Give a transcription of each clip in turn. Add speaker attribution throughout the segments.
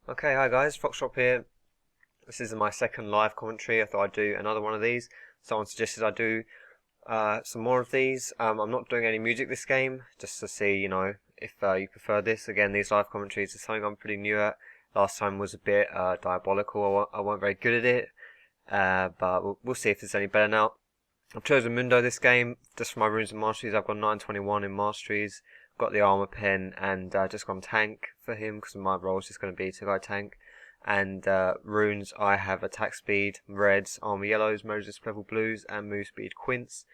Speaker 1: Okay, hi guys, Foxdrop here. This is my second live commentary. I thought I'd do another one of these. Someone suggested I do some more of these. I'm not doing any music this game, just to see, if you prefer this. Again, these live commentaries is something I'm pretty new at. Last time was a bit diabolical. I wasn't very good at it, but we'll see if it's any better now. I've chosen Mundo this game, just for my runes and masteries. I've got 921 in masteries, got the Armour Pen, and just gone tank for him, because my role is just going to be to go tank. And runes, I have attack speed, reds, armor yellows, resist level blues, and Movespeed Quints.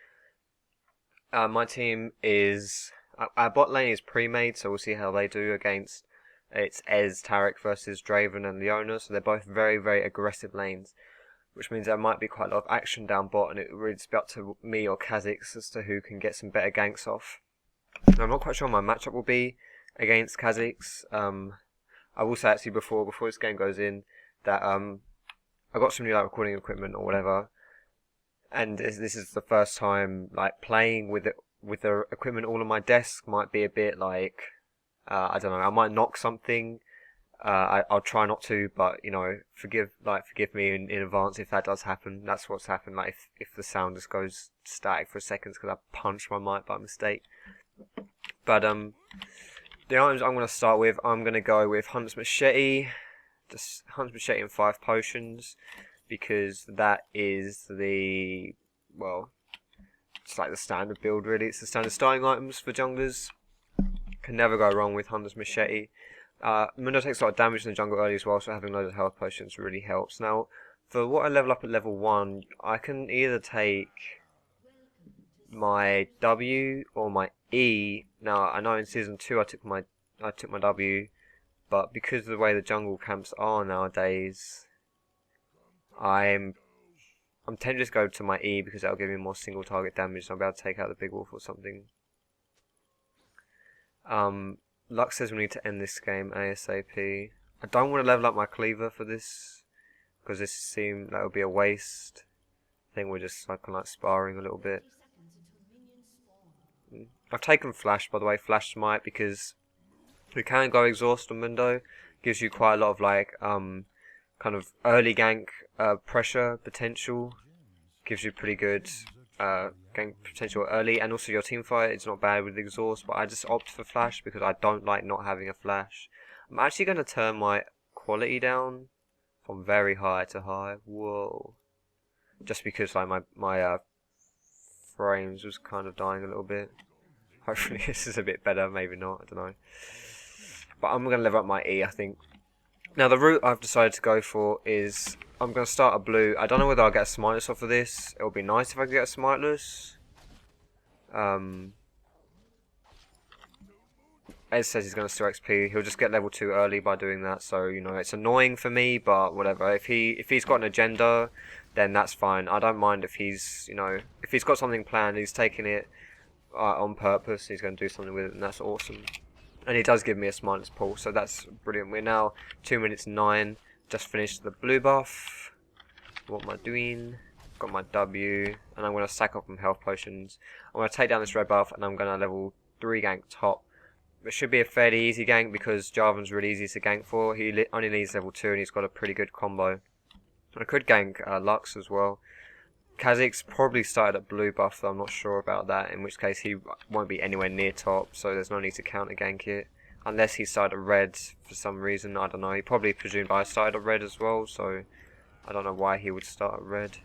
Speaker 1: My team is, our bot lane is pre-made, so we'll see how they do against, it's Ez, Taric versus Draven and Leona, so they're both very, very aggressive lanes, which means there might be quite a lot of action down bot, and it would really be up to me or Kha'Zix as to who can get some better ganks off. Now, I'm not quite sure what my matchup will be against Kha'Zix. I will say actually before this game goes in that I got some new recording equipment or whatever, and this is the first time playing with the equipment all on my desk. Might be a bit I don't know, I might knock something. I'll try not to, but forgive me in advance if that does happen. That's what's happened. If the sound just goes static for a second because I punched my mic by mistake. But the items I'm going to start with, I'm going to go with Hunt's Machete, just Hunt's Machete and 5 potions, because that is it's like the standard build really. It's the standard starting items for junglers. Can never go wrong with Hunt's Machete. Mundo takes a lot of damage in the jungle early as well, so having loads of health potions really helps. Now, for what I level up at level 1, I can either take my W or my E. Now, I know in Season 2 I took my W, but because of the way the jungle camps are nowadays, I'm tempted to just go to my E because that'll give me more single target damage, so I'll be able to take out the big wolf or something. Luck says we need to end this game ASAP. I don't want to level up my cleaver for this, because this seems that would be a waste. I think we're just kind of sparring a little bit. I've taken Flash, by the way, Flash Smite, because we can go exhaust on Mundo. Gives you quite a lot of kind of early gank pressure potential. Gives you pretty good gank potential early, and also your team fight is not bad with exhaust, but I just opt for Flash because I don't like not having a Flash. I'm actually going to turn my quality down from very high to high. Whoa. Just because my frames was kind of dying a little bit. Hopefully this is a bit better, maybe not, I don't know. But I'm going to level up my E, I think. Now the route I've decided to go for is, I'm going to start a blue. I don't know whether I'll get a smiteless off of this. It would be nice if I could get a smiteless. Ed says he's going to steal XP. He'll just get level 2 early by doing that, so it's annoying for me, but whatever. If he's got an agenda, then that's fine. I don't mind if he's if he's got something planned, he's taking it on purpose, he's going to do something with it, and that's awesome. And he does give me a smiteless pull, so that's brilliant. We're now 2 minutes 9. Just finished the blue buff. What am I doing? Got my W, and I'm going to stack up some health potions. I'm going to take down this red buff, and I'm going to level 3 gank top. It should be a fairly easy gank because Jarvan's really easy to gank for. He only needs level 2, and he's got a pretty good combo. I could gank Lux as well. Kha'Zix probably started at blue buff, though I'm not sure about that, in which case he won't be anywhere near top, so there's no need to counter gank it. Unless he started at red for some reason, I don't know. He probably presumed I started at red as well, so I don't know why he would start at red.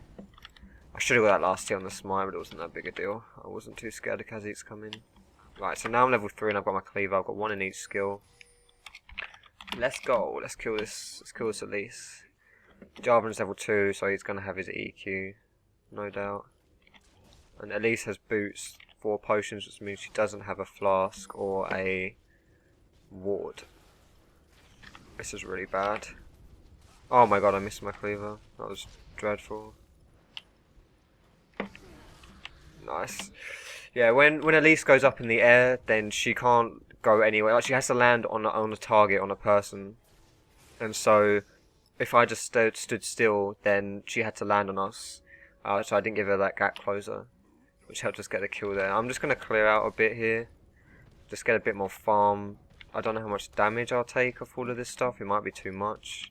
Speaker 1: I should have got that last hit on the smite, but it wasn't that big a deal. I wasn't too scared of Kha'Zix coming. Right, so now I'm level 3 and I've got my cleaver. I've got 1 in each skill. Let's go. Let's kill this. Let's kill this at least. Jarvan's level 2, so he's going to have his EQ. No doubt. And Elise has boots, 4 potions, which means she doesn't have a flask or a ward. This is really bad. Oh my god, I missed my cleaver. That was dreadful. Nice. Yeah, when Elise goes up in the air, then she can't go anywhere. She has to land on a target, on a person. And so, if I just stood still, then she had to land on us. So I didn't give her that gap closer, which helped us get the kill there. I'm just going to clear out a bit here. Just get a bit more farm. I don't know how much damage I'll take off all of this stuff. It might be too much.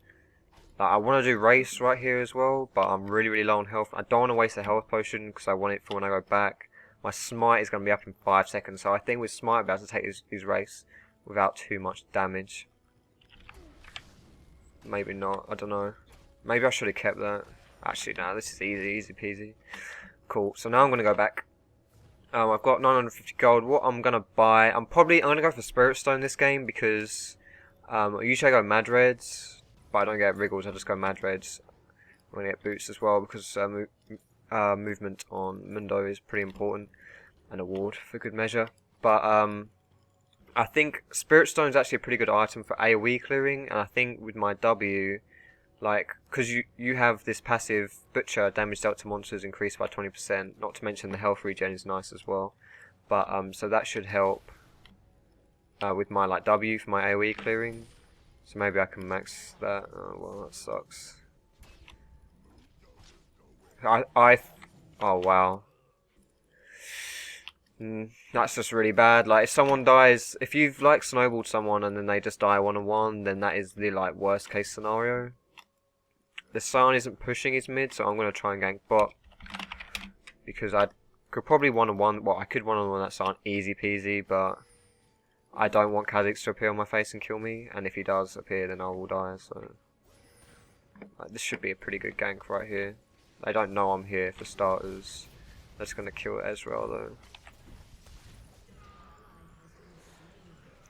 Speaker 1: Like, I want to do race right here as well, but I'm really low on health. I don't want to waste a health potion because I want it for when I go back. My smite is going to be up in 5 seconds, so I think with smite I'll be able to take his race without too much damage. Maybe not, I don't know. Maybe I should have kept that. Actually, no, this is easy peasy. Cool, so now I'm going to go back. I've got 950 gold. What I'm going to buy, I'm going to go for Spirit Stone this game because usually I go Mad Reds, but I don't get Wriggles, I just go Mad Reds. I'm going to get Boots as well because movement on Mundo is pretty important. An award for good measure. But I think Spirit Stone is actually a pretty good item for AoE clearing, and I think with my W, like, because you have this passive Butcher, damage dealt to monsters increased by 20%, not to mention the health regen is nice as well. But so that should help with my like W for my AoE clearing. So maybe I can max that. Oh well, that sucks. Oh wow. That's just really bad. Like, if someone dies, if you've like snowballed someone and then they just die 1-on-1, then that is the like worst case scenario. The Scion isn't pushing his mid, so I'm gonna try and gank bot because I could probably 1-on-1. Well, I could 1-on-1 that Scion easy peasy, but I don't want Kha'Zix to appear on my face and kill me. And if he does appear, then I will die. So like, this should be a pretty good gank right here. They don't know I'm here for starters. They're just gonna kill Ezreal though.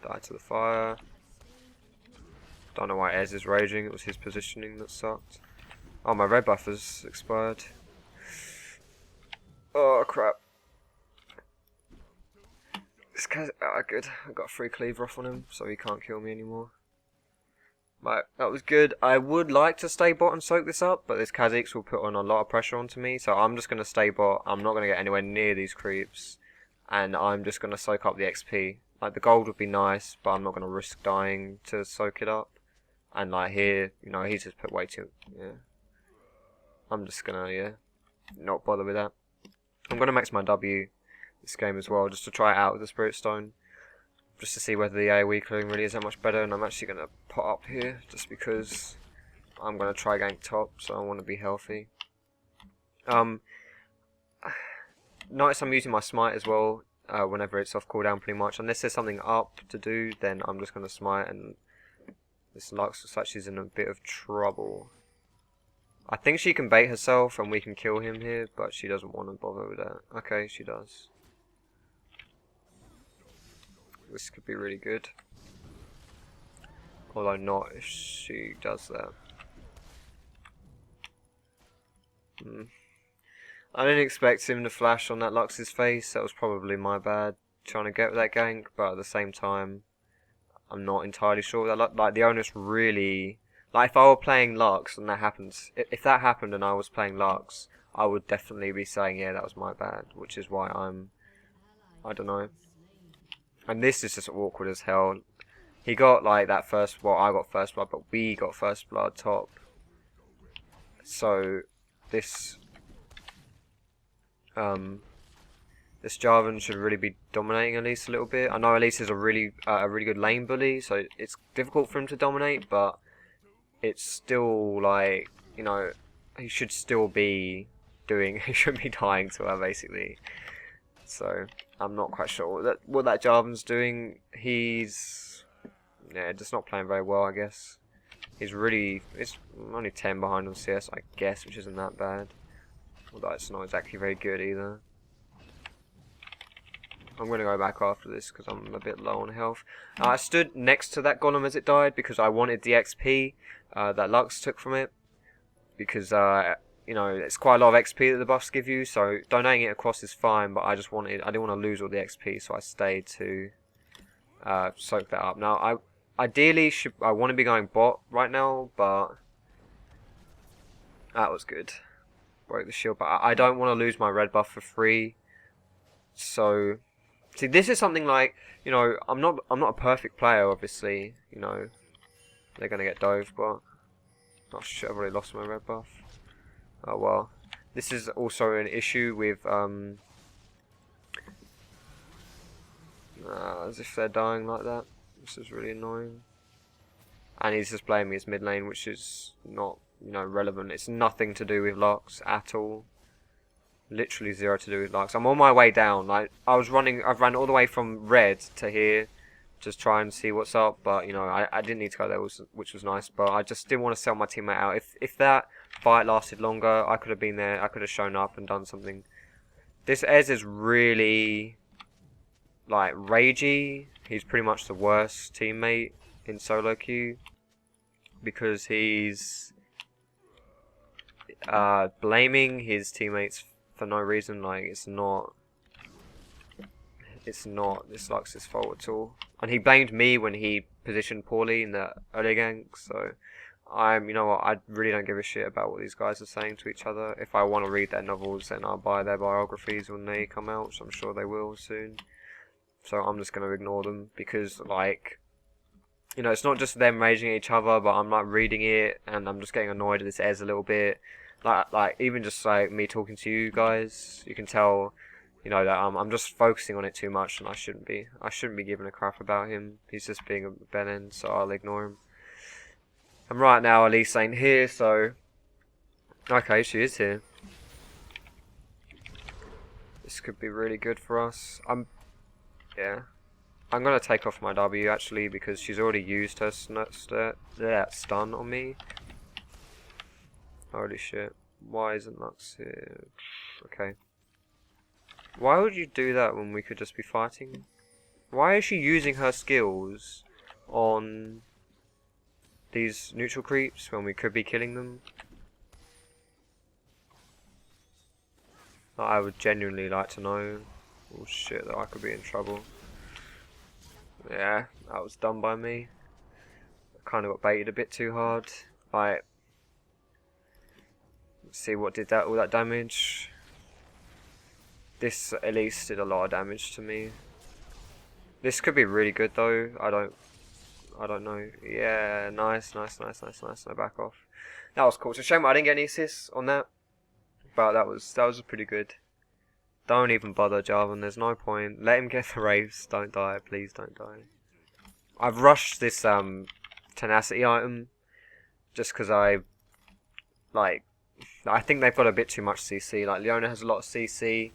Speaker 1: Die to the fire. Don't know why Ez is raging, it was his positioning that sucked. Oh, my red buff has expired. Oh crap. This guy's good. I got a free cleaver off on him, so he can't kill me anymore. Right, that was good. I would like to stay bot and soak this up, but this Kha'Zix will put on a lot of pressure onto me, so I'm just going to stay bot. I'm not going to get anywhere near these creeps, and I'm just going to soak up the XP. Like, the gold would be nice, but I'm not going to risk dying to soak it up. And like here, you know, he's just put way too, yeah. I'm just going to, yeah, not bother with that. I'm going to max my W this game as well, just to try it out with the Spirit Stone. Just to see whether the AoE clearing really is that much better, and I'm actually going to pot up here, just because I'm going to try gank top, so I want to be healthy. Notice I'm using my smite as well, whenever it's off cooldown pretty much. Unless there's something up to do, then I'm just going to smite, and this Lux looks like she's in a bit of trouble. I think she can bait herself, and we can kill him here, but she doesn't want to bother with that. Okay, she does. This could be really good. Although not if she does that. I didn't expect him to flash on that Lux's face. That was probably my bad trying to get that gank, but at the same time, I'm not entirely sure that like the onus really, like if I were playing Lux and that happens, if that happened and I was playing Lux, I would definitely be saying, yeah, that was my bad, which is why I don't know. And this is just awkward as hell. He got like that first, well, I got first blood, but we got first blood top. So this this Jarvan should really be dominating Elise a little bit. I know Elise is a really good lane bully, so it's difficult for him to dominate, but it's still like, you know, he should still be doing, he shouldn't be dying to her basically. So I'm not quite sure what that Jarvan's doing. He's just not playing very well, I guess. It's only 10 behind on CS, I guess, which isn't that bad. Although it's not exactly very good either. I'm going to go back after this because I'm a bit low on health. I stood next to that golem as it died because I wanted the XP that Lux took from it. Because, you know, it's quite a lot of XP that the buffs give you, so donating it across is fine, but I didn't want to lose all the XP, so I stayed to soak that up. Now, ideally I want to be going bot right now, but that was good. Broke the shield, but I don't want to lose my red buff for free. So, see, this is something like, you know, I'm not a perfect player, obviously. You know, they're gonna get dove, but oh shit, I've already lost my red buff. Oh well. This is also an issue with as if they're dying like that. This is really annoying. And he's just playing me as mid lane, which is not, you know, relevant. It's nothing to do with Lux at all. Literally zero to do with Lux. I'm on my way down. Like, I've ran all the way from red to here, just try and see what's up. But you know, I didn't need to go there, which was nice. But I just didn't want to sell my teammate out. If that fight lasted longer, I could have been there. I could have shown up and done something. This Ez is really like ragey. He's pretty much the worst teammate in solo queue because he's blaming his teammates for no reason. Like, it's not this Lux's fault at all. And he blamed me when he positioned poorly in the early gank, so you know what, I really don't give a shit about what these guys are saying to each other. If I want to read their novels, then I'll buy their biographies when they come out, which I'm sure they will soon. So I'm just going to ignore them, because, like, you know, it's not just them raging at each other, but I'm like reading it, and I'm just getting annoyed at this Ez a little bit. Like even just like me talking to you guys, you can tell, you know, that I'm just focusing on it too much, and I shouldn't be. I shouldn't be giving a crap about him. He's just being a bellend, so I'll ignore him. And right now, Elise ain't here, so okay, she is here. This could be really good for us. Yeah. I'm gonna take off my W actually, because she's already used her stun on me. Holy shit. Why isn't Lux here? Okay. Why would you do that when we could just be fighting? Why is she using her skills on these neutral creeps when we could be killing them? I would genuinely like to know. Oh shit, that I could be in trouble. Yeah, that was done by me. I kind of got baited a bit too hard. Like, let's see what did all that damage. This at least did a lot of damage to me. This could be really good though. I don't know. Yeah, nice. No, back off. That was cool. It's a shame I didn't get any assists on that, but that was pretty good. Don't even bother, Jarvan. There's no point. Let him get the raves. Don't die. Please don't die. I've rushed this tenacity item just because I think they've got a bit too much CC. Like, Leona has a lot of CC.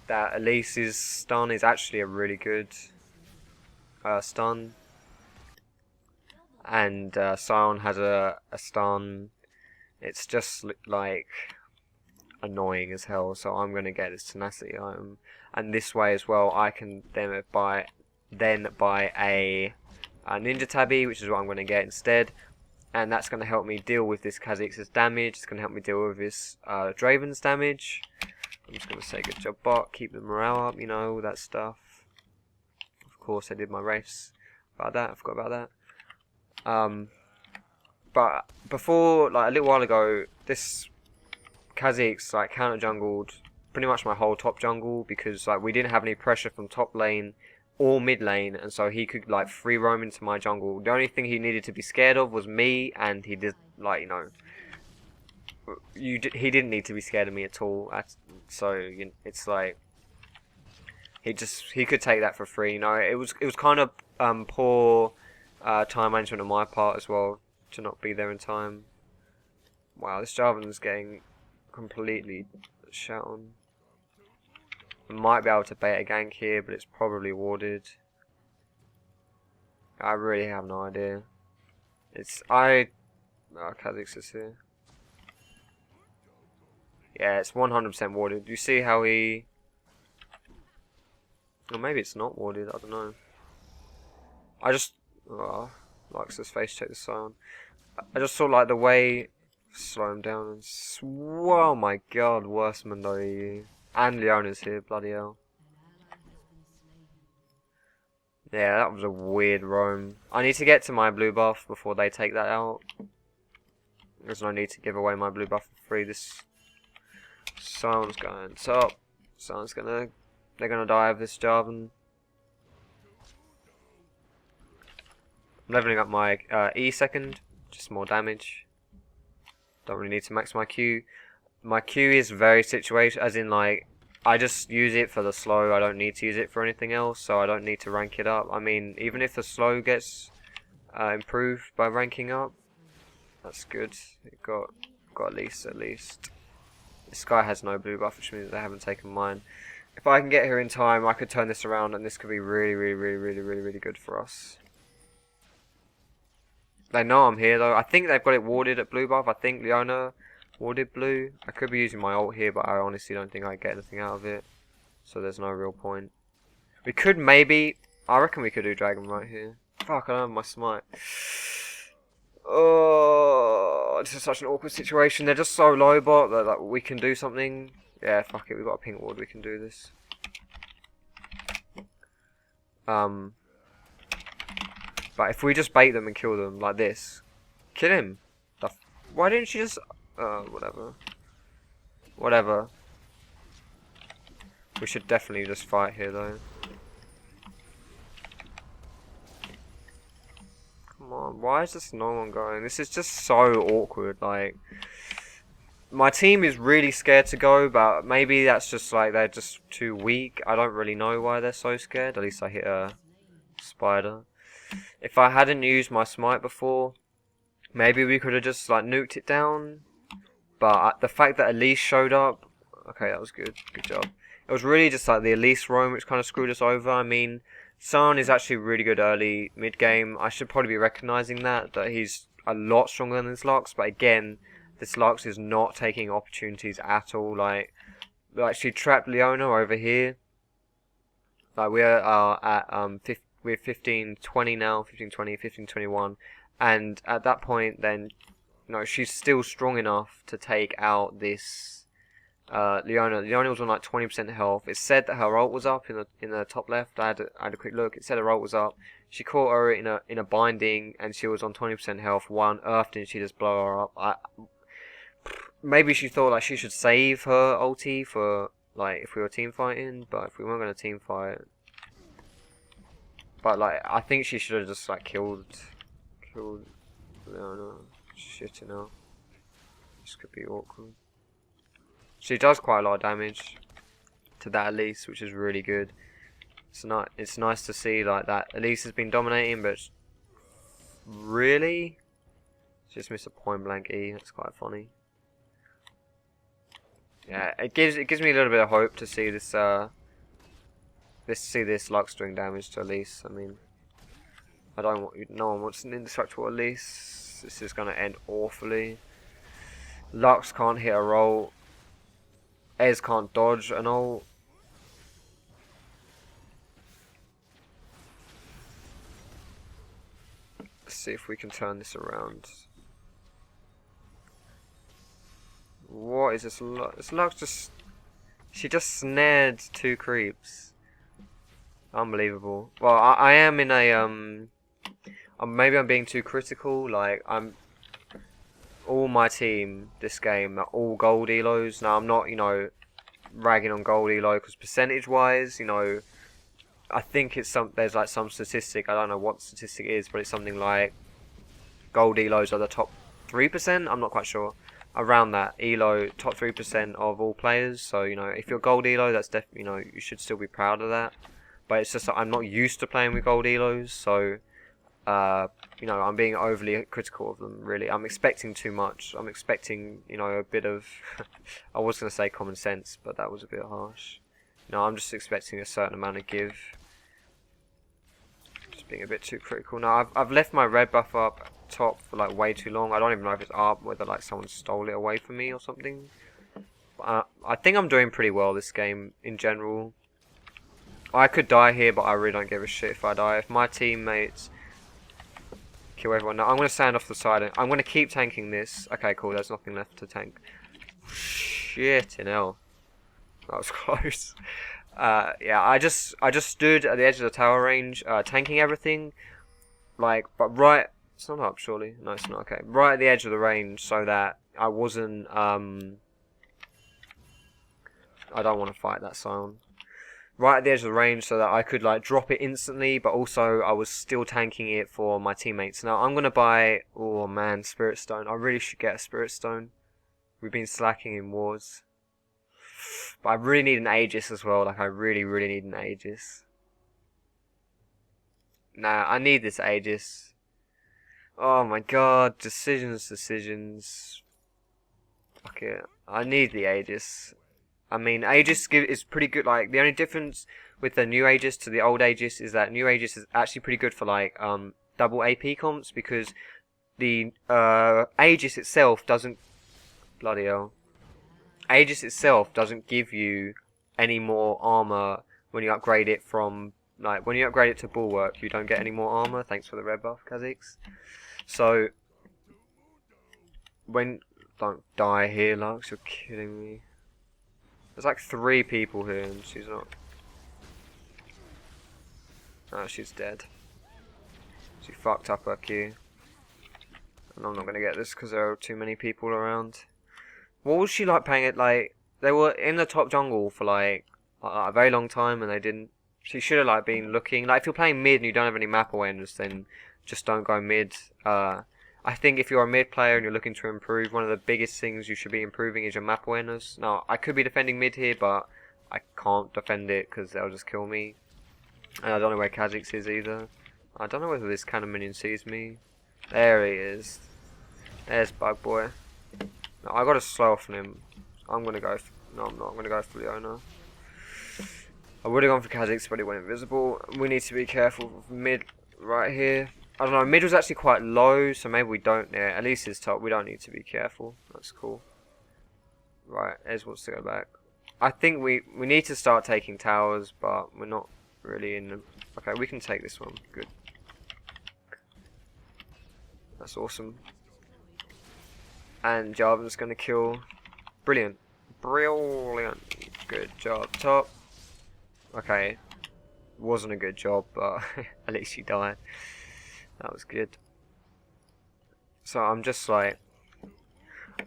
Speaker 1: That Elise's stun is actually a really good stun. And Sion has a stun. It's just like annoying as hell, so I'm going to get this tenacity item. And this way as well, I can then buy a ninja tabby, which is what I'm going to get instead. And that's going to help me deal with this Kha'Zix's damage. It's going to help me deal with this Draven's damage. I'm just going to say good job bot, keep the morale up, you know, all that stuff. Of course I did my race about that, I forgot about that. But before, like a little while ago, this Kha'Zix like counter jungled pretty much my whole top jungle, because like we didn't have any pressure from top lane or mid lane, and so he could like free roam into my jungle. The only thing he needed to be scared of was me, and he did, like, you know, he didn't need to be scared of me at all. So it's like he could take that for free. You know, it was kind of poor time management on my part as well to not be there in time. Wow, this Jarvan's getting completely shot on. I might be able to bait a gank here, but it's probably warded. I really have no idea. Kha'Zix is here. Yeah, it's 100% warded. Do you see how he... Or maybe it's not warded, I don't know. I just... Oh, Lux's face check the Sion. I just saw like the way... Slow him down and... Oh my god, worse Mundo. And Leona's here, bloody hell. Yeah, that was a weird roam. I need to get to my blue buff before they take that out. There's no need to give away my blue buff for free. This... Sion's going top. Sion's gonna... They're gonna die of this Jarvan. I'm leveling up my E second. Just more damage. Don't really need to max my Q. My Q is very situational, as in like, I just use it for the slow. I don't need to use it for anything else, so I don't need to rank it up. I mean, even if the slow gets improved by ranking up, that's good. It got at least. This guy has no blue buff, which means they haven't taken mine. If I can get here in time, I could turn this around, and this could be really good for us. They know I'm here though. I think they've got it warded at blue buff. I think Leona warded blue. I could be using my ult here, but I honestly don't think I get anything out of it. So there's no real point. We could maybe... I reckon we could do dragon right here. Fuck, I don't have my smite. Oh, this is such an awkward situation. They're just so low bot that we can do something. Yeah, fuck it. We've got a pink ward. We can do this. But if we just bait them and kill them like this, kill him. Why didn't she just? Whatever. We should definitely just fight here though. Come on, why is just no one going? This is just so awkward. Like, my team is really scared to go, but maybe that's just like they're just too weak. I don't really know why they're so scared. At least I hit a spider. If I hadn't used my smite before, maybe we could have just like nuked it down. But the fact that Elise showed up, okay, that was good. Good job. It was really just like the Elise roam which kind of screwed us over. I mean, Son is actually really good early mid game. I should probably be recognizing that he's a lot stronger than this Lux. But again, this Lux is not taking opportunities at all. Like she trapped Leona over here. Like we're at we're 15-20 now, 15-20, 15-21, and at that point, then, you know, she's still strong enough to take out this Leona. Leona was on like 20% health. It said that her ult was up in the top left. I had a quick look. It said her ult was up. She caught her in a binding, and she was on 20% health. One earth, didn't she just blow her up? Maybe she thought like she should save her ulti for like if we were team fighting, but if we weren't going to team fight. But like, I think she should have just like killed Leona. Shit, you know. This could be awkward. She does quite a lot of damage to that Elise, which is really good. It's nice to see like that Elise has been dominating, but really, just missed a point blank E. That's quite funny. Yeah, it gives me a little bit of hope to see this this Lux doing damage to Elise. I mean, no one wants an indestructible Elise. This is gonna end awfully. Lux can't hit a roll. Ez can't dodge an ult. Let's see if we can turn this around. What is this Lux? This Lux just... She just snared 2 creeps. Unbelievable. Well, I am in a... maybe I'm being too critical. Like, all my team this game are all gold elos. Now, I'm not, you know, ragging on gold elo because percentage-wise, you know, I think it's there's like some statistic, I don't know what statistic it is, but it's something like gold elos are the top 3%, I'm not quite sure. Around that, elo, top 3% of all players. So, you know, if you're gold elo, that's definitely, you know, you should still be proud of that. But it's just that I'm not used to playing with gold elos, so... you know, I'm being overly critical of them, really. I'm expecting too much. I'm expecting, you know, a bit of... I was going to say common sense, but that was a bit harsh. No, I'm just expecting a certain amount of give. Just being a bit too critical. Now, I've left my red buff up top for, like, way too long. I don't even know if it's up, whether, like, someone stole it away from me or something. I think I'm doing pretty well this game, in general. I could die here, but I really don't give a shit if I die. If my teammates... kill everyone. Now, I'm going to stand off the side. And I'm going to keep tanking this. Okay, cool. There's nothing left to tank. Shit in hell. That was close. Yeah, I just stood at the edge of the tower range, tanking everything. Like, but right... It's not up, surely. No, it's not. Okay. Right at the edge of the range so that I wasn't... I don't want to fight that Sion. Right at the edge of the range so that I could like drop it instantly, but also I was still tanking it for my teammates. Now I'm gonna buy, oh man, Spirit Stone. I really should get a Spirit Stone. We've been slacking in wars. But I really need an Aegis as well. Like, I really, really need an Aegis. Nah, I need this Aegis. Oh my god, decisions. Fuck it. I need the Aegis. I mean, Aegis is pretty good. Like, the only difference with the new Aegis to the old Aegis is that new Aegis is actually pretty good for, like, double AP comps, because the Aegis itself doesn't... Bloody hell. Aegis itself doesn't give you any more armor when you upgrade it from... Like, when you upgrade it to Bulwark, you don't get any more armor. Thanks for the red buff, Kha'Zix. So, when... Don't die here, Lux. You're kidding me. There's like 3 people here and she's not... Oh, she's dead. She fucked up her Q. And I'm not going to get this because there are too many people around. What was she like playing it? Like, they were in the top jungle for like a very long time and they didn't... She should have like been looking... Like, if you're playing mid and you don't have any map awareness, then just don't go mid. I think if you're a mid player and you're looking to improve, one of the biggest things you should be improving is your map awareness. Now, I could be defending mid here, but I can't defend it because they'll just kill me. And I don't know where Kha'Zix is either. I don't know whether this cannon minion sees me. There he is. There's Bug Boy. No, I gotta slow off on him. I'm gonna go... No, I'm not. I'm gonna go for Leona. I would have gone for Kha'Zix, but it went invisible. We need to be careful with mid right here. I don't know, mid was actually quite low, so maybe we don't... Yeah, at least his top, we don't need to be careful. That's cool. Right, Ez wants to go back. I think we need to start taking towers, but we're not really in the... Okay, we can take this one. Good. That's awesome. And Jarvan's going to kill... Brilliant. Brilliant. Good job. Top. Okay. Wasn't a good job, but at least he died. That was good. So I'm just like...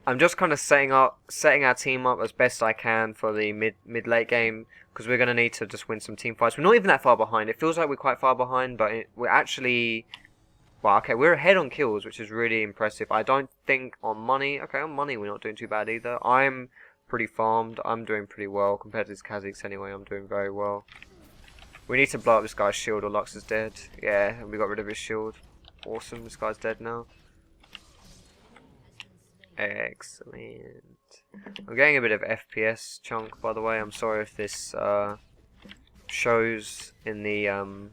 Speaker 1: I'm just kind of setting our team up as best I can for the mid-late game, because we're going to need to just win some team fights. We're not even that far behind. It feels like we're quite far behind, but we're actually... Well, okay, we're ahead on kills, which is really impressive. I don't think on money... Okay, on money we're not doing too bad either. I'm pretty farmed. I'm doing pretty well. Compared to this Kha'Zix anyway, I'm doing very well. We need to blow up this guy's shield or Lux is dead. Yeah, we got rid of his shield. Awesome, this guy's dead now. Excellent. I'm getting a bit of FPS chunk, by the way. I'm sorry if this shows in the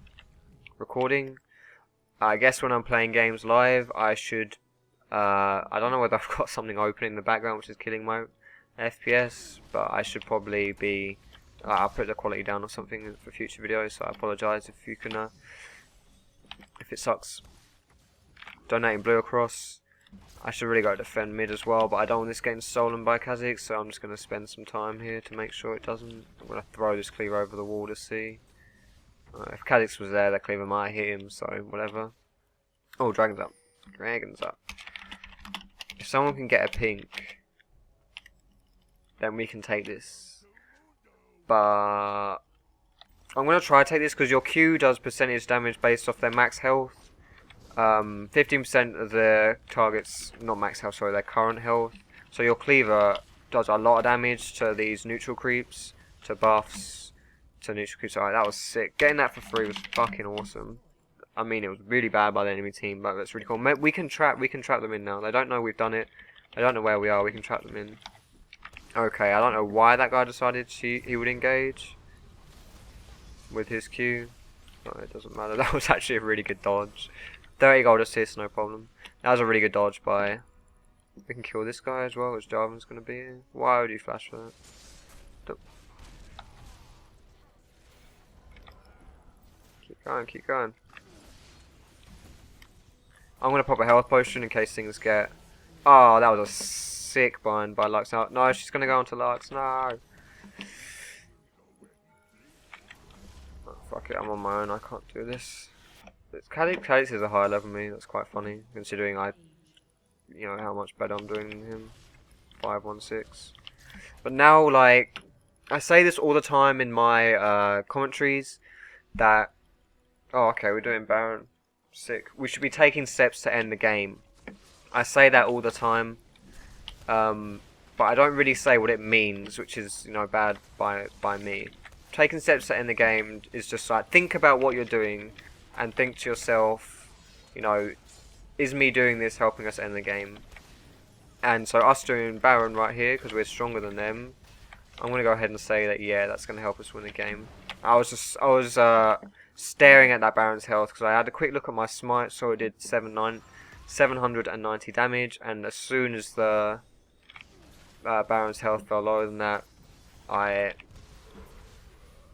Speaker 1: recording. I guess when I'm playing games live, I should... I don't know whether I've got something open in the background which is killing my FPS, but I should probably be... I'll put the quality down or something for future videos, so I apologise if you can... if it sucks. Donating blue across. I should really go defend mid as well, but I don't want this getting stolen by Kha'Zix, so I'm just going to spend some time here to make sure it doesn't. I'm going to throw this cleaver over the wall to see. If Kha'Zix was there, that cleaver might hit him, so whatever. Oh, dragon's up. Dragon's up. If someone can get a pink, then we can take this. But I'm going to try to take this because your Q does percentage damage based off their max health. 15% of their targets, not max health, sorry, their current health. So your cleaver does a lot of damage to these neutral creeps, to buffs, to neutral creeps. Alright, that was sick. Getting that for free was fucking awesome. I mean, it was really bad by the enemy team, but that's really cool. We can trap them in now. They don't know we've done it. They don't know where we are. We can trap them in. Okay, I don't know why that guy decided he would engage with his Q. No, it doesn't matter. That was actually a really good dodge. 30 gold assist, no problem. That was a really good dodge by... We can kill this guy as well, which Jarvan's going to be here. Why would you flash for that? Keep going, keep going. I'm going to pop a health potion in case things get... Oh, that was a sick bind by Lux. No, she's going to go onto Lux. No. Oh, fuck it, I'm on my own. I can't do this. Kha'Zix is a higher level than me. That's quite funny, considering you know how much better I'm doing than him. 516. But now, like, I say this all the time in my commentaries that... Oh, okay, we're doing Baron. Sick. We should be taking steps to end the game. I say that all the time. but I don't really say what it means, which is, you know, bad by me. Taking steps to end the game is just like, think about what you're doing and think to yourself, you know, is me doing this helping us end the game? And so us doing Baron right here, because we're stronger than them, I'm going to go ahead and say that, yeah, that's going to help us win the game. I was staring at that Baron's health because I had a quick look at my smite, so it did 790 damage, and as soon as the Baron's health fell lower than that, I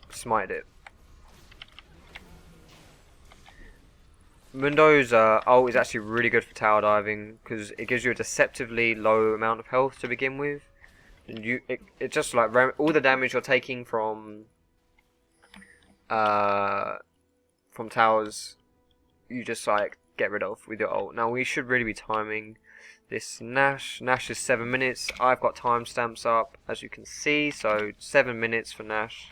Speaker 1: smited it. Mundo's ult is actually really good for tower diving because it gives you a deceptively low amount of health to begin with. And it just like all the damage you're taking from towers, you just like get rid of with your ult. Now we should really be timing this Nash. Nash is 7 minutes. I've got timestamps up as you can see, so 7 minutes for Nash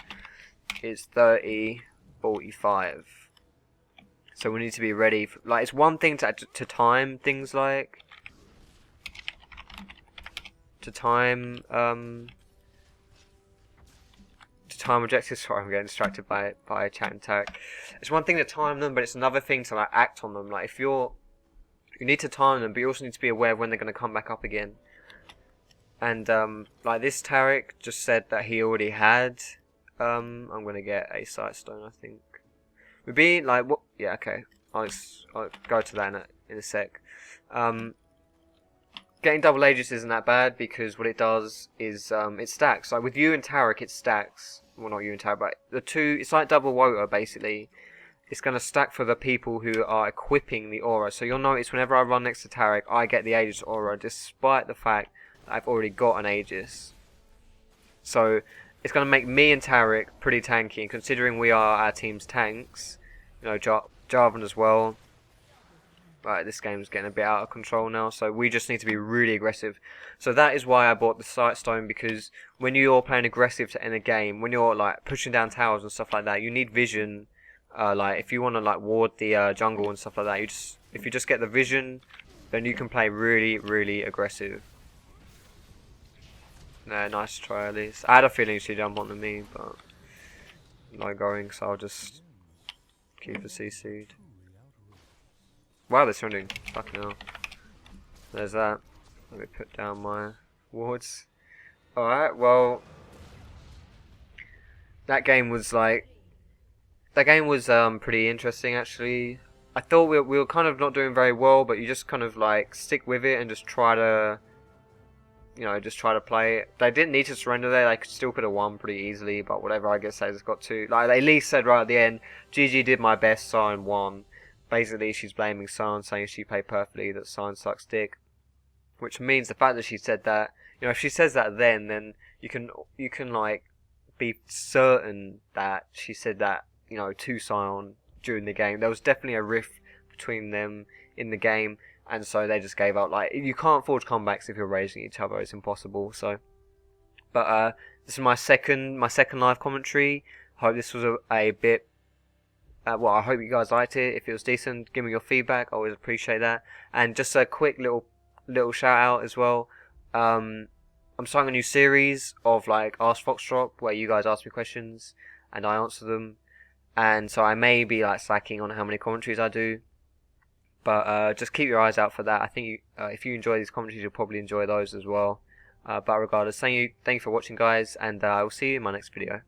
Speaker 1: is 30:45. So we need to be ready for, like, it's one thing to time things like time objectives. Sorry, I'm getting distracted by chat and tag. It's one thing to time them, but it's another thing to like act on them. Like if you need to time them, but you also need to be aware of when they're going to come back up again. And like this Tarek just said that he already had. I'm going to get a sight stone, I think. We'd be like, what? Yeah, okay. I'll go to that in a sec. Getting double Aegis isn't that bad because what it does is it stacks. Like with you and Tarek, it stacks. Well, not you and Tarek, but the two. It's like double Woter basically. It's going to stack for the people who are equipping the aura. So you'll notice whenever I run next to Tarek, I get the Aegis aura, despite the fact that I've already got an Aegis. So it's going to make me and Tarek pretty tanky, and considering we are our team's tanks, you know, Jarvan as well. Right, this game's getting a bit out of control now, so we just need to be really aggressive. So that is why I bought the sight stone, because when you're playing aggressive to end a game, when you're like pushing down towers and stuff like that, you need vision. Like if you want to like ward the jungle and stuff like that, if you just get the vision, then you can play really, really aggressive. Nah, nice try at least. I had a feeling she'd jump onto me, but no going, so I'll just keep the CC'd. Wow, they're surrendering. Fucking hell. There's that. Let me put down my wards. Alright, well, that game was pretty interesting actually. I thought we were kind of not doing very well, but you just kind of like stick with it and just try to, you know, just try to play it. They didn't need to surrender there. They still could have won pretty easily, but whatever. I guess they just got to, like, they at least said right at the end, GG did my best, Sion won. Basically, she's blaming Sion, saying she played perfectly, that Sion sucks dick. Which means the fact that she said that, you know, if she says that then you can like be certain that she said that, you know, to Sion during the game. There was definitely a rift between them in the game, and so they just gave up. Like, you can't forge comebacks if you're raising each other. It's impossible. So, but this is my second live commentary. Hope this was a bit. Well, I hope you guys liked it. If it was decent, give me your feedback. I always appreciate that. And just a quick little shout out as well. I'm starting a new series of like Ask Foxdrop, where you guys ask me questions and I answer them. And so I may be like slacking on how many commentaries I do, but just keep your eyes out for that. I think if you enjoy these commentaries, you'll probably enjoy those as well. But regardless, thank you for watching, guys, and I will see you in my next video.